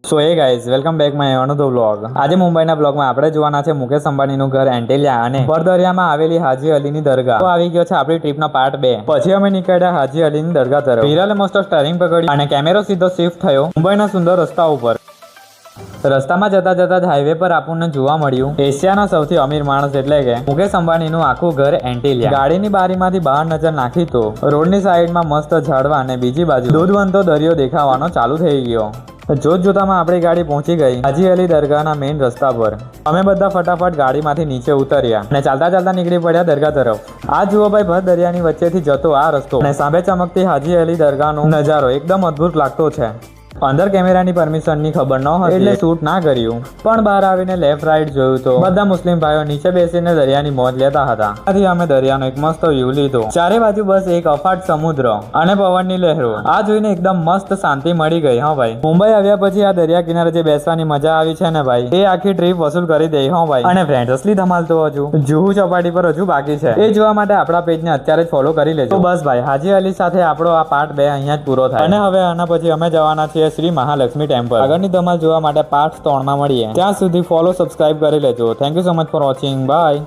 So hey guys welcome back my અનુધો blog. આજે મુંબઈના બ્લોગમાં આપણે જોવાના છે મુકેશ અંબાણીનું ઘર એન્ટિલિયા અને વડોદરામાં આવેલી હાજી અલીની દરગાહ। તો આવી ગયો છે આપણી ટ્રીપનો પાર્ટ 2। પછી અમે નીકળ્યા હાજી અલીની દરગાહ તરફ। વિરાલે મસ્ત સ્ટરિંગ પકડ્યું અને કેમેરો સીધો શિફ્ટ થયો મુંબઈના સુંદર રસ્તા ઉપર। રસ્તામાં જતા જતા જ હાઈવે પર આપણને જોવા મળ્યું એશિયાના સૌથી અમીર માણસ એટલે કે મુકેશ અંબાણીનું આખું ઘર એન્ટિલિયા। ગાડીની બારીમાંથી બહાર નજર નાખી તો રોડની સાઈડમાં મસ્ત ઝાડવા અને બીજી બાજુ દૂધવંતો દરિયો દેખાવાનો ચાલુ થઈ ગયો। જોત જોતામાં આપણી ગાડી પહોંચી ગઈ હાજી અલી દરગાહના મેઇન રસ્તા પર। અમે બધા ફટાફટ ગાડીમાંથી નીચે ઉતર્યા અને ચાલતા ચાલતા નીકળી પડ્યા દરગાહ તરફ। આ જુઓ ભાઈ, ભર દરિયાની વચ્ચેથી જતો આ રસ્તો અને સામે ચમકતી હાજી અલી દરગાહનો નજારો એકદમ અદ્ભુત લાગતો છે। અંદર કેમેરાની પરમિશનની ખબર ન હતી એટલે શૂટ ના કર્યું, પણ બહાર આવીને લેફ્ટ રાઈટ જોયું તો બધા મુસ્લિમ ભાઈઓ નીચે બેસીને દરિયાની મોજ લેતા હતા। ત્યાંથી અમે દરિયાનો એક મસ્ત વ્યૂ લીધો। ચારે બાજુ બસ એક અફાટ સમુદ્ર અને પવનની લહેરો। આ જોઈને એકદમ મસ્ત શાંતિ મળી ગઈ। હા ભાઈ, મુંબઈ આવ્યા પછી આ દરિયા કિનારે જે બેસવાની મજા આવી છે ને ભાઈ, એ આખી ટ્રીપ વસૂલ કરી દે। હા ભાઈ, અને ફ્રેન્ડ અસલી ધમાલ તો હજુ જુહુ ચોપાટી પર હજુ બાકી છે। એ જોવા માટે આપણા પેજને અત્યારે જ ફોલો કરી લેજો। તો બસ ભાઈ, હાજી અલી સાથે આપણો આ પાર્ટ 2 અહીંયા જ પૂરો થાય અને હવે આના પછી અમે જવાના છીએ શ્રી મહાલક્ષ્મી ટેમ્પલ। આગળની ધમાલ જોવા માટે પાર્ટ 3 માં મળીએ। ત્યાં સુધી ફોલો સબસ્ક્રાઇબ કરી લેજો। Thank you so much for watching. By.